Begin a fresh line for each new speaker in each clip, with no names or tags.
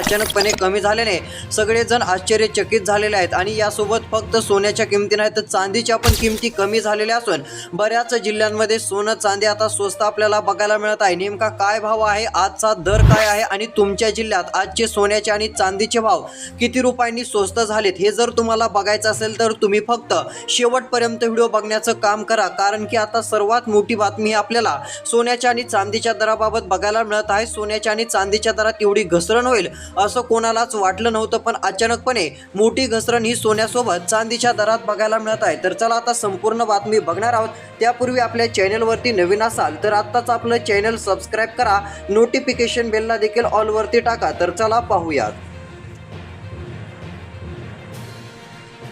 अचानकपणे कमी झाल्याने सगळेजण आश्चर्यचकित झालेले आहेत आणि यासोबत फक्त सोन्याच्या किमती नाही तर चांदीच्या पण किमती कमी झालेल्या असून बऱ्याच जिल्ह्यांमध्ये सोनं चांदी आता स्वस्त आपल्याला बघायला मिळत आहे। नेमका काय भाव आहे, आजचा दर काय आहे आणि तुमच्या जिल्ह्यात आजचे सोन्याचे आणि चांदीचे भाव किती रुपयांनी स्वस्त झालेत हे जर तुम्हाला बघायचं असेल तर तुम्ही फक्त शेवटपर्यंत व्हिडिओ बघण्याचं काम करा, कारण की आता सर्वात मोठी बातमी आपल्याला सोन्याच्या आणि चांदीच्या दराबाबत बघायला मिळत आहे। सोन्याच्या आणि चांदीच्या दरात एवढी घसरण होईल असं कोणालाच वाटलं नव्हतं, पण अचानकपणे मोठी घसरण ही सोन्यासोबत चांदीच्या दरात बघायला मिळत आहे। तर चला आता संपूर्ण बातमी बघणार आहोत। त्यापूर्वी आपल्या चॅनलवरती नवीन असाल तर आत्ताच आपलं चॅनल सबस्क्राईब करा, नोटिफिकेशन बेलला देखील ऑल वरती टाका। तर चला पाहूयात।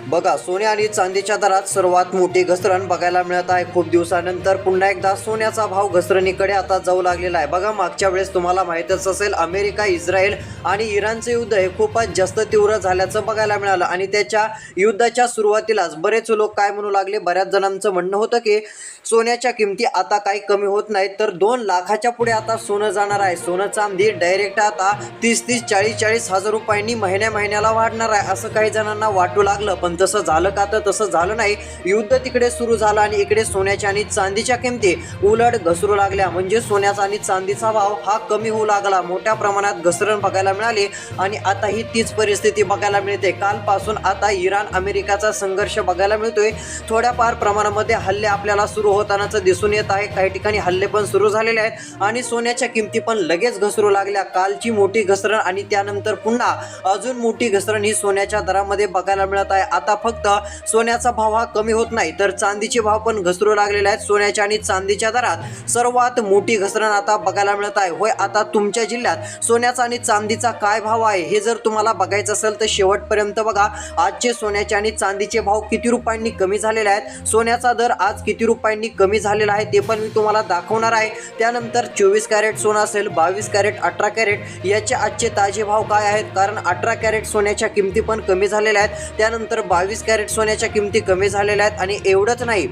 बघा, सोने आणि चांदीच्या दरात सर्वात मोठी घसरण बघायला मिळत आहे। खूप दिवसानंतर पुन्हा एकदा सोन्याचा भाव घसरणीकडे आता जाऊ लागलेला आहे। बघा, मागच्या वेळेस तुम्हाला माहीतच असेल अमेरिका, इस्रायल आणि इराणचे युद्ध हे खूपच जास्त तीव्र झाल्याचं बघायला मिळालं आणि त्याच्या युद्धाच्या सुरुवातीलाच बरेच लोक काय म्हणू लागले, बऱ्याच जणांचं म्हणणं होतं की सोन्याच्या किमती आता काही कमी होत नाहीत, तर 2 लाखाच्या पुढे आता सोनं जाणार आहे। सोनं चांदी डायरेक्ट आता 30-30, 40-40 हजार रुपयांनी महिन्याला वाढणार आहे असं काही जणांना वाटू लागलं, पण तसं झालं का? तर तसं झालं नाही। युद्ध तिकडे सुरू झालं आणि इकडे सोन्याच्या आणि चांदीच्या किमती उलट घसरू लागल्या, म्हणजे सोन्याचा आणि चांदीचा भाव हा कमी होऊ लागला। मोठ्या प्रमाणात घसरण बघायला मिळाली आणि आता ही तीच परिस्थिती बघायला मिळते। कालपासून आता इराण अमेरिकाचा संघर्ष बघायला मिळतोय। थोड्याफार प्रमाणामध्ये हल्ले आपल्याला सुरू होतानाच दिसून येत आहे। काही ठिकाणी हल्ले पण सुरू झालेले आहेत आणि सोन्याच्या किमती पण लगेच घसरू लागल्या। कालची मोठी घसरण आणि त्यानंतर पुन्हा अजून मोठी घसरण ही सोन्याच्या दरामध्ये बघायला मिळत आहे। आता फक्त सोन्याचा भाव हा कमी होत नाही तर चांदीचे भाव पण घसरू लागलेले आहेत। सोन्याच्या आणि चांदीच्या दरात सर्वात मोठी घसरण आता बघायला मिळत आहे। होय, आता तुमच्या जिल्ह्यात सोन्याचा आणि चांदीचा काय भाव आहे हे जर तुम्हाला बघायचं असेल तर शेवटपर्यंत बघा। आजचे सोन्याचे आणि चांदीचे भाव किती रुपयांनी कमी झालेले आहेत, सोन्याचा दर आज किती रुपयांनी कमी झालेला आहे ते पण मी तुम्हाला दाखवणार आहे। त्यानंतर 24 कॅरेट सोनं असेल, 22 कॅरेट, 18 कॅरेट याचे आजचे ताजे भाव काय आहेत, कारण 18 कॅरेट सोन्याच्या किमती पण कमी झालेल्या आहेत। त्यानंतर 22 कॅरेट सोन्याच्या किमती कमी झालेल्या आहेत आणि एवढंच नाही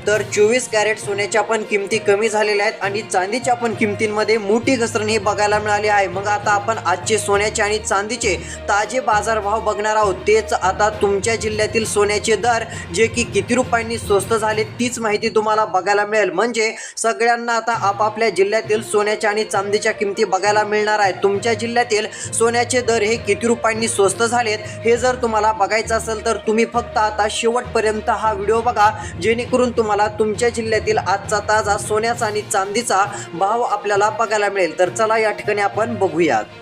तर 24 कॅरेट सोन्याच्या पण किमती कमी झालेल्या आहेत आणि चांदीच्या पण किमतींमध्ये मोठी घसरण ही बघायला मिळाली आहे। मग आता आपण आजचे सोन्याचे आणि चांदीचे ताजे बाजारभाव बघणार आहोत। तेच आता तुमच्या जिल्ह्यातील सोन्याचे दर जे की किती रुपयांनी स्वस्त झाले तीच माहिती तुम्हाला बघायला मिळेल, म्हणजे सगळ्यांना आता आपापल्या जिल्ह्यातील सोन्याच्या आणि चांदीच्या किमती बघायला मिळणार आहेत। तुमच्या जिल्ह्यातील सोन्याचे दर हे किती रुपयांनी स्वस्त झालेत हे जर तुम्हाला बघायचं असेल तर तुम्ही फक्त आता शेवटपर्यंत हा व्हिडिओ बघा, जेणेकरून तुम्हाला तुमच्या जिल्ह्यातील आजचा ताजा सोन्याचा आणि चांदीचा भाव आपल्याला बघायला मिळेल। तर चला या ठिकाणी आपण बघूयात।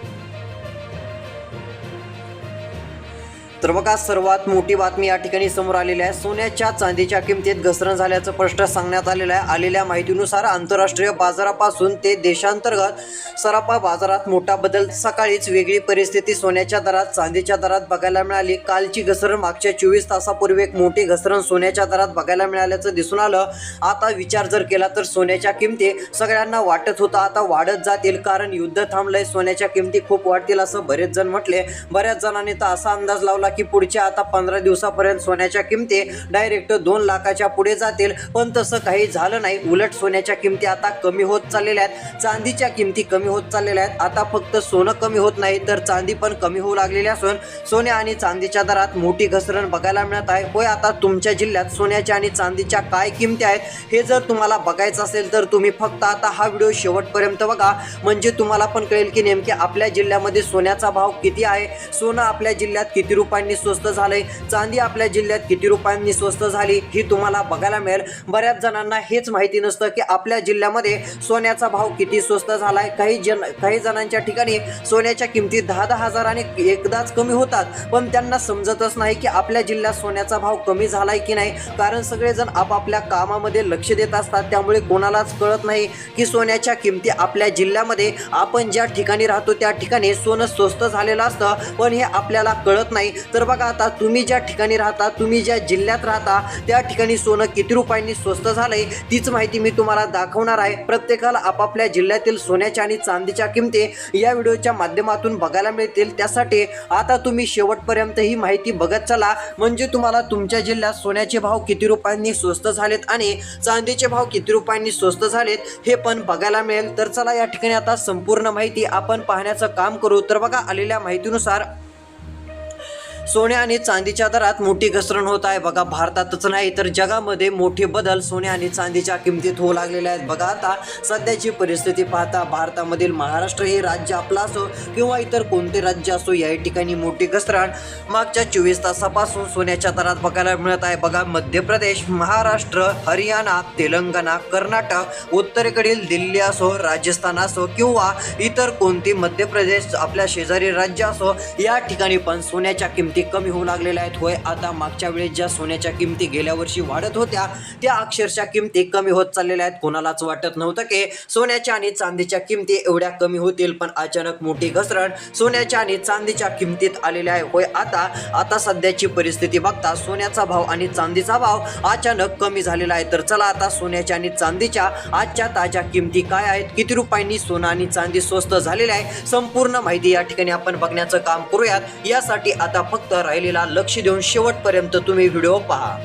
तर बघा, सर्वात मोठी बातमी या ठिकाणी समोर आलेली आहे। सोन्याच्या चांदीच्या किमतीत घसरण झाल्याचं स्पष्ट सांगण्यात आलेलं आहे। आलेल्या माहितीनुसार आंतरराष्ट्रीय बाजारापासून ते देशांतर्गत सराफा बाजारात मोठा बदल। सकाळीच वेगळी परिस्थिती सोन्याच्या दरात, चांदीच्या दरात बघायला मिळाली। कालची घसरण मागच्या 24 तासापूर्वी एक मोठी घसरण सोन्याच्या दरात बघायला मिळाल्याचं दिसून आलं। आता विचार जर केला तर सोन्याच्या किमती सगळ्यांना वाटत होतं आता वाढत जातील, कारण युद्ध थांबलंय, सोन्याच्या किमती खूप वाढतील असं बरेच जण म्हटले। बऱ्याच जणांनी तर असा अंदाज लावला की पुढच्या आता 15 दिवसापर्यंत सोन्याच्या किमती डायरेक्ट 2 लाखाच्या पुढे जातील, पण तसं काही झालं नाही। उलट सोन्याच्या किमती आता कमी होत चाललेल्या आहेत, चांदीच्या किमती कमी होत चाललेल्या आहेत। आता फक्त सोनं कमी होत नाही तर चांदी पण कमी होऊ लागलेली असून सोन्या आणि चांदीच्या दरात मोठी घसरण बघायला मिळत आहे। होय, आता तुमच्या जिल्ह्यात सोन्याच्या आणि चांदीच्या काय किमती आहेत हे जर तुम्हाला बघायचं असेल तर तुम्ही फक्त आता हा व्हिडिओ शेवटपर्यंत बघा, म्हणजे तुम्हाला पण कळेल की नेमके आपल्या जिल्ह्यामध्ये सोन्याचा भाव किती आहे, सोनं आपल्या जिल्ह्यात किती रुपयांनी स्वस्त झालंय, चांदी आपल्या जिल्ह्यात किती रुपयांनी स्वस्त झाली ही तुम्हाला बघायला मिळेल। बऱ्याच जणांना हेच माहिती नसतं की आपल्या जिल्ह्यामध्ये सोन्याचा भाव किती स्वस्त झालाय। काही जणांच्या ठिकाणी सोन्याच्या किमती 10-10 हजारांनी एकदाच कमी होतात, पण त्यांना समजतच नाही की आपल्या जिल्ह्यात सोन्याचा भाव कमी झालाय की नाही, कारण सगळेजण आपापल्या कामामध्ये लक्ष देत असतात, त्यामुळे कोणालाच कळत नाही की सोन्याच्या किमती आपल्या जिल्ह्यामध्ये आपण ज्या ठिकाणी राहतो त्या ठिकाणी सोनं स्वस्त झालेलं असतं, पण हे आपल्याला कळत नाही। तर बघा आता तुम्ही ज्या ठिकाणी राहता, तुम्ही ज्या जिल्ह्यात राहता त्या ठिकाणी सोनं किती रुपयांनी स्वस्त झालंय तीच माहिती मी तुम्हाला दाखवणार आहे. प्रत्येकाला आपापल्या जिल्ह्यातील सोन्याच्या आणि चांदीच्या किमती या व्हिडिओच्या माध्यमातून बघायला मिळतील. त्यासाठी आता तुम्ही शेवटपर्यंत ही माहिती बघत चला, म्हणजे तुम्हाला तुमच्या जिल्ह्यात सोन्याचे भाव किती रुपयांनी स्वस्त झालेत आणि चांदीचे भाव किती रुपयांनी स्वस्त झालेत हे पण बघायला मिळेल. तर चला या ठिकाणी आता संपूर्ण माहिती आपण पाहण्याचं काम करू. तर बघा आलेल्या माहितीनुसार सोन्या आणि चांदीच्या दरात मोठी घसरण होत आहे. बघा भारतातच नाही तर जगामध्ये मोठे बदल सोन्या आणि चांदीच्या किमतीत होऊ लागलेले आहेत. बघा आता सध्याची परिस्थिती पाहता भारतामधील महाराष्ट्र हे राज्य आपलं असो किंवा इतर कोणते राज्य असो या ठिकाणी मोठी घसरण मागच्या 24 तासापासून सोन्याच्या दरात बघायला मिळत आहे. बघा मध्य प्रदेश, महाराष्ट्र, हरियाणा, तेलंगणा, कर्नाटक, उत्तरेकडील दिल्ली असो, राजस्थान असो किंवा इतर कोणती मध्य प्रदेश आपल्या शेजारी राज्य असो या ठिकाणी पण सोन्याच्या किमती कमी होऊ लागलेल्या आहेत. होय, आता मागच्या वेळेस ज्या सोन्याच्या किमती गेल्या वर्षी वाढत होत्या त्या अक्षरशः किमती कमी होत चाललेल्या आहेत. कोणालाच वाटत नव्हतं की सोन्याच्या आणि चांदीच्या किमती एवढ्या कमी होतील, पण अचानक मोठी घसरण सोन्याच्या आणि चांदीच्या किमतीत आलेली आहे. होय, आता सध्याची परिस्थिती बघता सोन्याचा भाव आणि चांदीचा भाव अचानक कमी झालेला आहे. तर चला आता सोन्याच्या आणि चांदीच्या आजच्या ताज्या किमती काय आहेत, किती रुपयांनी सोनं आणि चांदी स्वस्त झालेले आहे, संपूर्ण माहिती या ठिकाणी आपण बघण्याचं काम करूयात. यासाठी आता फक्त राहिलेला लक्ष देऊन शेवटपर्यंत तुम्ही व्हिडिओ पहा.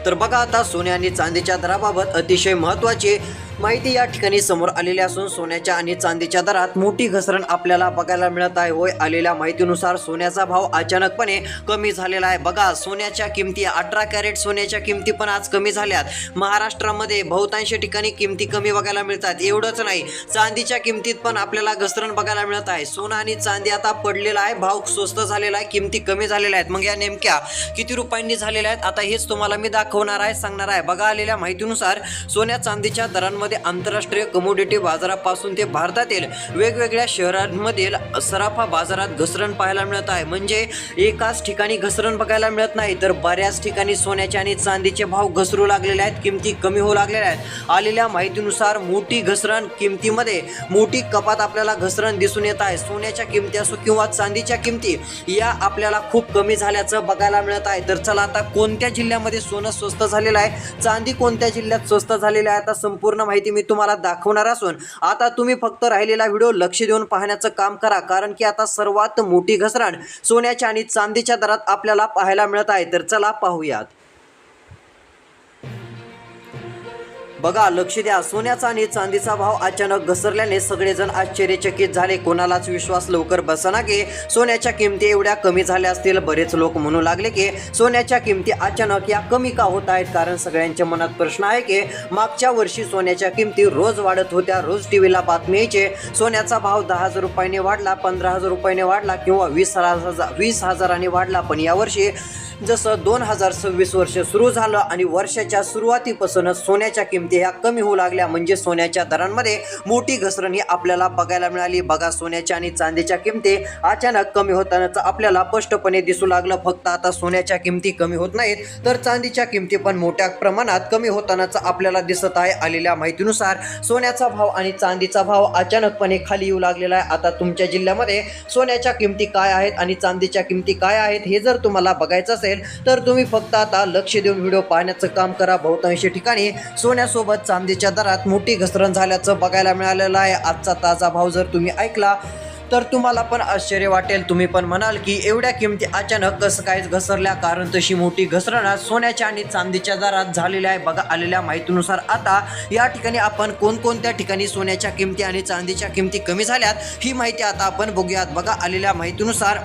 तर बघा आता सोन्या आणि चांदीच्या दराबाबत अतिशय महत्त्वाची माहिती या ठिकाणी समोर आलेली असून सोन्याच्या आणि चांदीच्या दरात मोठी घसरण आपल्याला बघायला मिळत आहे. होय, आलेल्या माहितीनुसार सोन्याचा भाव अचानकपणे कमी झालेला आहे. बघा सोन्याच्या किमती 18 कॅरेट सोन्याच्या किमती पण आज कमी झाल्यात. महाराष्ट्रामध्ये बहुतांश ठिकाणी किमती कमी बघायला मिळतात. एवढंच नाही, चांदीच्या किमतीत पण आपल्याला घसरण बघायला मिळत आहे. सोनं आणि चांदी आता पडलेला आहे, भाव स्वस्त झालेला आहे, किमती कमी झालेल्या आहेत. मग या नेमक्या किती रुपयांनी झालेल्या आहेत आता हेच तुम्हाला मी दाखवणार आहे, सांगणार आहे. बघा आलेल्या माहितीनुसार सोन्या चांदीच्या दरांमध्ये आंतरराष्ट्रीय कमोडिटी बाजारापासून ते भारतातील वेगवेगळ्या शहरांमधील सराफा बाजारात घसरण पाहायला मिळत आहे. म्हणजे एकाच ठिकाणी घसरण बघायला मिळत नाही तर बऱ्याच ठिकाणी सोन्याचे आणि चांदीचे भाव घसरू लागलेले आहेत, किमती कमी होऊ लागलेल्या आहेत. आलेल्या माहितीनुसार मोठी घसरण किमतीमध्ये मोठी कपात आपल्याला घसरण दिसून येत आहे. सोन्याच्या किमती असो किंवा चांदीच्या किमती या आपल्याला खूप कमी झाल्याचं बघायला मिळत आहे. तर चला आता कोणत्या जिल्ह्यामध्ये सोनं स्वस्त झालेलं आहे, चांदी कोणत्या जिल्ह्यात स्वस्त झालेली आहे आता संपूर्ण माहिती मी तुम्हाला दाखवणार असून आता तुम्ही फक्त राहिलेला व्हिडिओ लक्ष देऊन पाहण्याचं काम करा, कारण की आता सर्वात मोठी घसरण सोन्याच्या आणि चांदीच्या दरात आपल्याला पाहायला मिळत आहे. तर चला पाहूयात. बघा लक्ष द्या, सोन्याचा आणि चांदीचा भाव अचानक घसरल्याने सगळेजण आश्चर्यचकित झाले. कोणालाच विश्वास लवकर बसना की सोन्याच्या किमती एवढ्या कमी झाल्या असतील. बरेच लोक म्हणू लागले की सोन्याच्या किमती अचानक या कमी का होत आहेत, कारण सगळ्यांच्या मनात प्रश्न आहे की मागच्या वर्षी सोन्याच्या किमती रोज वाढत होत्या. रोज टीव्हीला बातमी यायची सोन्याचा भाव 10,000 रुपयाने वाढला, 15,000 रुपयाने वाढला किंवा 20,000 वाढला. पण यावर्षी जसं 2026 वर्ष सुरू झालं आणि वर्षाच्या सुरुवातीपासूनच सोन्याच्या किमती ह्या कमी होऊ लागल्या, म्हणजे सोन्याच्या दरांमध्ये मोठी घसरण ही आपल्याला बघायला मिळाली. बघा सोन्याच्या आणि चांदीच्या किमती अचानक कमी होतानाच आपल्याला स्पष्टपणे दिसू लागलं. फक्त आता सोन्याच्या किमती कमी होत नाहीत तर चांदीच्या किमती पण मोठ्या प्रमाणात कमी होतानाच आपल्याला दिसत आहे. आलेल्या माहितीनुसार सोन्याचा भाव आणि चांदीचा भाव अचानकपणे खाली येऊ लागलेला आहे. आता तुमच्या जिल्ह्यामध्ये सोन्याच्या किमती काय आहेत आणि चांदीच्या किमती काय आहेत हे जर तुम्हाला बघायचं असेल तर तुम्ही फक्त आता लक्ष देऊन व्हिडिओ पाहण्याचं काम करा. बहुतांश ठिकाणी सोन्यासोबत चांदीच्या दरात मोठी घसरण झाल्याचं बघायला मिळालेलं आहे. आजचा ताजा भाव जर तुम्ही ऐकला तर तुम्हाला पण आश्चर्य वाटेल. तुम्ही पण म्हणाल की एवढ्या किमती अचानक कसं काय घसरल्या, कारण तशी मोठी घसरण सोन्याच्या आणि चांदीच्या दरात झालेली आहे. बघा आलेल्या माहितीनुसार आता या ठिकाणी आपण कोणकोणत्या ठिकाणी सोन्याच्या किमती आणि चांदीच्या किमती कमी झाल्यात ही माहिती आता आपण बघूयात. बघा आलेल्या माहितीनुसार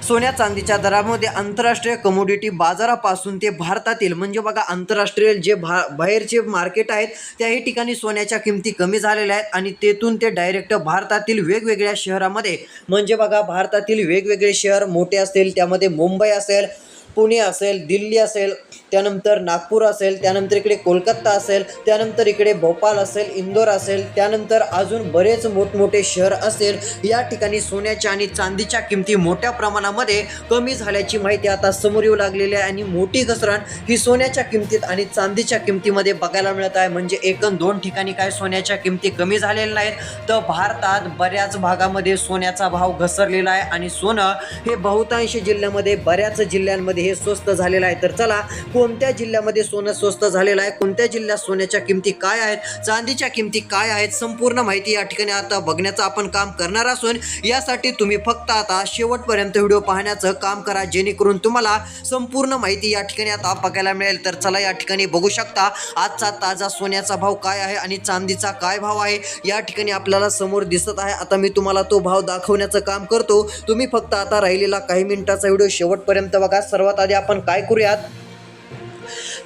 सोन्या चांदीच्या दरामध्ये आंतरराष्ट्रीय कमोडिटी बाजारापासून ते भारतातील, म्हणजे बघा आंतरराष्ट्रीय जे बाहेरचे मार्केट आहेत त्याही ठिकाणी सोन्याच्या किमती कमी झालेल्या आहेत आणि तेथून ते डायरेक्ट भारतातील वेगवेगळ्या शहरामध्ये, म्हणजे बघा भारतातील वेगवेगळे शहर मोठे असतील, त्यामध्ये मुंबई असेल, पुणे असेल, दिल्ली असेल, त्यानंतर नागपूर असेल, त्यानंतर इकडे कोलकाता असेल, त्यानंतर इकडे भोपाळ असेल, इंदोर असेल, त्यानंतर अजून बरेच मोठमोठे शहर असेल, या ठिकाणी सोन्याच्या आणि चांदीच्या किमती मोठ्या प्रमाणामध्ये कमी झाल्याची माहिती आता समोर येऊ लागलेली आहे आणि मोठी घसरण ही सोन्याच्या किमतीत आणि चांदीच्या किमतीमध्ये बघायला मिळत आहे. म्हणजे एकूण दोन ठिकाणी काय सोन्याच्या किमती कमी झालेल्या नाहीत, तर भारतात बऱ्याच भागामध्ये सोन्याचा भाव घसरलेला आहे आणि सोनं हे बहुतांश जिल्ह्यामध्ये, बऱ्याच जिल्ह्यांमध्ये हे स्वस्त झालेलं आहे. तर चला, कोणत्या जिल्ह्यामध्ये सोनं स्वस्त झालेलं आहे, कोणत्या जिल्ह्यात सोन्याच्या किमती काय आहेत, चांदीच्या किमती काय आहेत, संपूर्ण माहिती या ठिकाणी आता बघण्याचं आपण काम करणार असून यासाठी तुम्ही फक्त आता शेवटपर्यंत व्हिडिओ पाहण्याचं काम करा, जेणेकरून तुम्हाला संपूर्ण माहिती या ठिकाणी आता बघायला मिळेल. तर चला, या ठिकाणी बघू शकता आजचा ताजा सोन्याचा भाव काय आहे आणि चांदीचा काय भाव आहे या ठिकाणी आपल्याला समोर दिसत आहे. आता मी तुम्हाला तो भाव दाखवण्याचं काम करतो. तुम्ही फक्त आता राहिलेला काही मिनिटाचा व्हिडिओ शेवटपर्यंत बघा. सर्वात आधी आपण काय करूयात,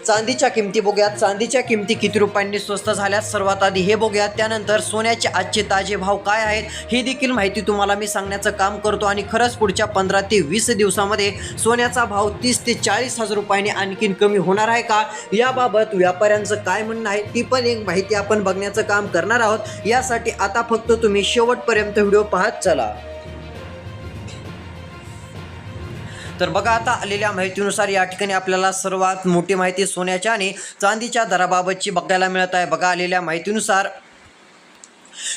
चांदीच्या किमती बघूयात. चांदीच्या किमती किती रुपयांनी स्वस्त झाल्यात सर्वात आधी हे बघूयात. त्यानंतर सोन्याचे आजचे ताजे भाव काय आहेत ही देखील माहिती तुम्हाला मी सांगण्याचं काम करतो आणि खरंच पुढच्या 15 ते 20 दिवसामध्ये सोन्याचा भाव 30 ते 40 हजार रुपयांनी आणखीन कमी होणार आहे का, याबाबत व्यापाऱ्यांचं काय म्हणणं आहे ती पण एक माहिती आपण बघण्याचं काम करणार आहोत. यासाठी आता फक्त तुम्ही शेवटपर्यंत व्हिडिओ पाहत चला. तर बघा, आता आलेल्या माहितीनुसार या ठिकाणी आपल्याला सर्वात मोठी माहिती सोन्याच्या आणि चांदीच्या दराबाबतची बघायला मिळत आहे. बघा, आलेल्या माहितीनुसार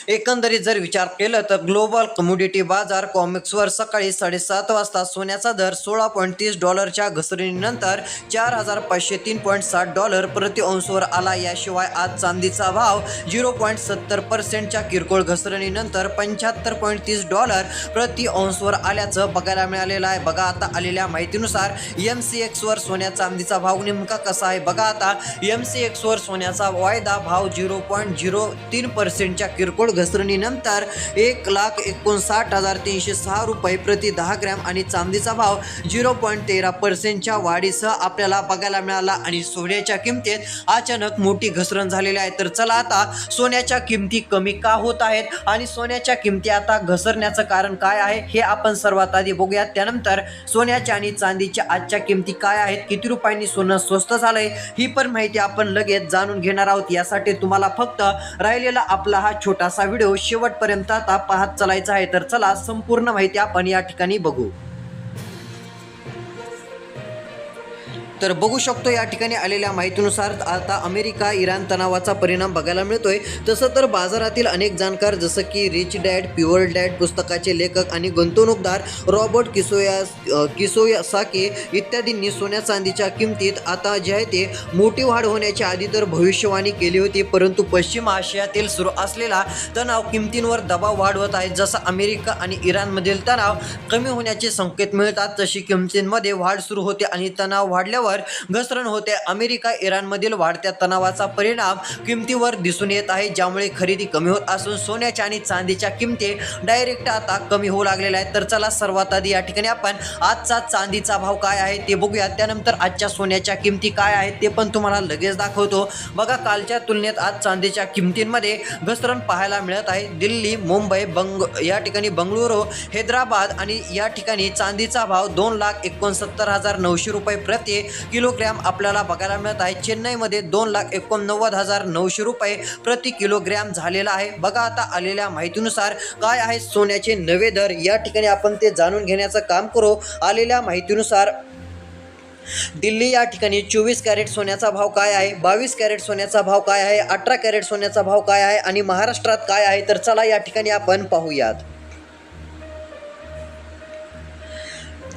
एकंदरीत जर विचार केला तर ग्लोबल कमोडिटी बाजार कॉमिक्सवर सकाळी 7:30 वाजता सोन्याचा दर $16.30च्या घसरणीनंतर $4,503.60 प्रति औंसवर आला. याशिवाय आज चांदीचा भाव 0.70%च्या किरकोळ घसरणीनंतर $75.30 प्रति औंसवर आल्याचं बघायला मिळालेलं आहे. बघा, आता आलेल्या माहितीनुसार MCXवर सोन्या चांदीचा भाव नेमका कसा आहे. बघा, आता MCXवर सोन्याचा वायदा भाव 0.03%च्या किरकोळ घसरणीनंतर 1,59,306 रुपये प्रति 10 ग्रॅम आणि चांदीचा भाव 0.13%च्या वाढीसह आपल्याला बघायला मिळाला आणि सोन्याच्या किमतीत अचानक मोठी घसरण झालेली आहे. तर चला, आता सोन्याच्या किमती कमी का होत आहेत आणि सोन्याच्या किमती आता घसरण्याचं कारण काय आहे हे आपण सर्वात आधी बघूयात. त्यानंतर सोन्याच्या आणि चांदीच्या आजच्या किमती काय आहेत, किती रुपयांनी सोनं स्वस्त झालंय ही पण माहिती आपण लगेच जाणून घेणार आहोत. यासाठी तुम्हाला फक्त राहिलेला आपला हा छोटासा व्हिडिओ शेवटपर्यंत आता पाहत चालायचा आहे. तर चला, संपूर्ण माहिती आपण या ठिकाणी बघू. तर बघू शकतो या ठिकाणी आलेल्या माहितीनुसार आता अमेरिका इराण तणावाचा परिणाम बघायला मिळतोय. तसं तर बाजारातील अनेक जाणकार जसं की रिच डॅड प्युअर डॅड पुस्तकाचे लेखक आणि गुंतवणूकदार रॉबर्ट कियोसाकी इत्यादींनी सोन्या चांदीच्या किमतीत आता जे आहे ते मोठी वाढ होण्याची आधी तर भविष्यवाणी केली होती, परंतु पश्चिम आशियातील सुरू असलेला तणाव किमतींवर दबाव वाढवत आहे. जसं अमेरिका आणि इराणमधील तणाव कमी होण्याचे संकेत मिळतात तशी किमतींमध्ये वाढ सुरू होते आणि तणाव वाढल्यावर घसरण होते. अमेरिका इराणमधील वाढत्या तणावाचा परिणाम किमतीवर दिसून येत आहे, ज्यामुळे खरेदी कमी होत असून सोन्याच्या आणि चांदीच्या किमती डायरेक्ट आता कमी होऊ लागलेल्या आहेत. तर चला, सर्वात आधी या ठिकाणी आपण आजचा चांदीचा भाव काय आहे ते बघूया. त्यानंतर आजच्या सोन्याच्या किमती काय आहेत ते पण तुम्हाला लगेच दाखवतो. बघा, कालच्या तुलनेत आज चांदीच्या किमतींमध्ये घसरण पाहायला मिळत आहे. दिल्ली, मुंबई, या ठिकाणी बंगळुरू, हैदराबाद आणि या ठिकाणी चांदीचा भाव 2,69,900 रुपये प्रति किलोग्रॅम आपल्याला बघायला मिळत आहे. चेन्नईमध्ये 2,89,900 रुपये प्रति किलोग्रॅम झालेला आहे. बघा, आता आलेल्या माहितीनुसार काय आहे सोन्याचे नवे दर या ठिकाणी आपण ते जाणून घेण्याचं काम करू. आलेल्या माहितीनुसार दिल्ली या ठिकाणी 24 कॅरेट सोन्याचा भाव काय आहे, 22 कॅरेट सोन्याचा भाव काय आहे, 18 कॅरेट सोन्याचा भाव काय आहे आणि महाराष्ट्रात काय आहे. तर चला, या ठिकाणी आपण पाहूयात.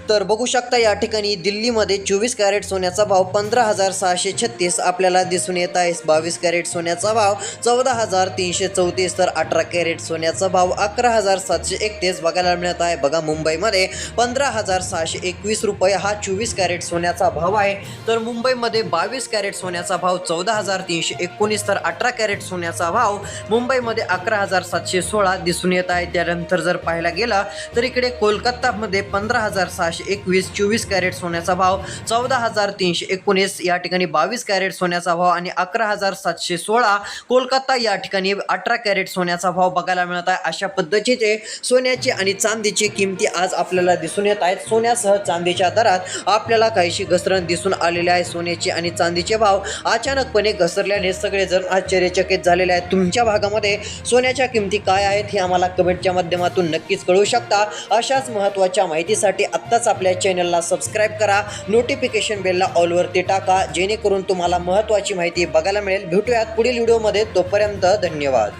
तर बघू शकता या ठिकाणी दिल्लीमध्ये 24 कॅरेट सोन्याचा भाव 15,636 आपल्याला दिसून येत आहे. 22 कॅरेट सोन्याचा भाव 14,334 तर 18 कॅरेट सोन्याचा भाव 11,731 बघायला मिळत आहे. बघा, मुंबईमध्ये 15,621 रुपये हा 24 कॅरेट सोन्याचा भाव आहे. तर मुंबईमध्ये 22 कॅरेट सोन्याचा भाव 14,319 तर 18 कॅरेट सोन्याचा भाव मुंबईमध्ये 11,716 दिसून येत आहे. त्यानंतर जर पाहायला गेला तर इकडे कोलकातामध्ये 15,600 1221 24 कॅरेट सोन्याचा भाव 14,319 या ठिकाणी 22 कॅरेट सोन्याचा भाव आणि 11,716 कोलकाता या ठिकाणी 18 कॅरेट सोन्याचा भाव बघायला मिळत आहे. अशा पद्धतीचे सोन्याची आणि चांदीची किमती आज आपल्याला दिसून येत आहेत. सोन्यासह चांदीच्या दरात आपल्याला काहीशी घसरण दिसून आलेली आहे. सोन्याची आणि चांदीचे भाव अचानकपणे घसरल्याने सगळेजण आश्चर्यचकित झालेले आहेत. तुमच्या भागामध्ये सोन्याच्या किमती काय आहेत हे आम्हाला कमेंटच्या माध्यमातून नक्कीच कळू शकता. अशाच महत्त्वाच्या माहितीसाठी आत्ताच आपल्या चॅनलला सबस्क्राईब करा, नोटिफिकेशन बेलला ऑलवरती टाका, जेणेकरून तुम्हाला महत्त्वाची माहिती बघायला मिळेल. भेटूयात पुढील व्हिडिओमध्ये. तोपर्यंत धन्यवाद.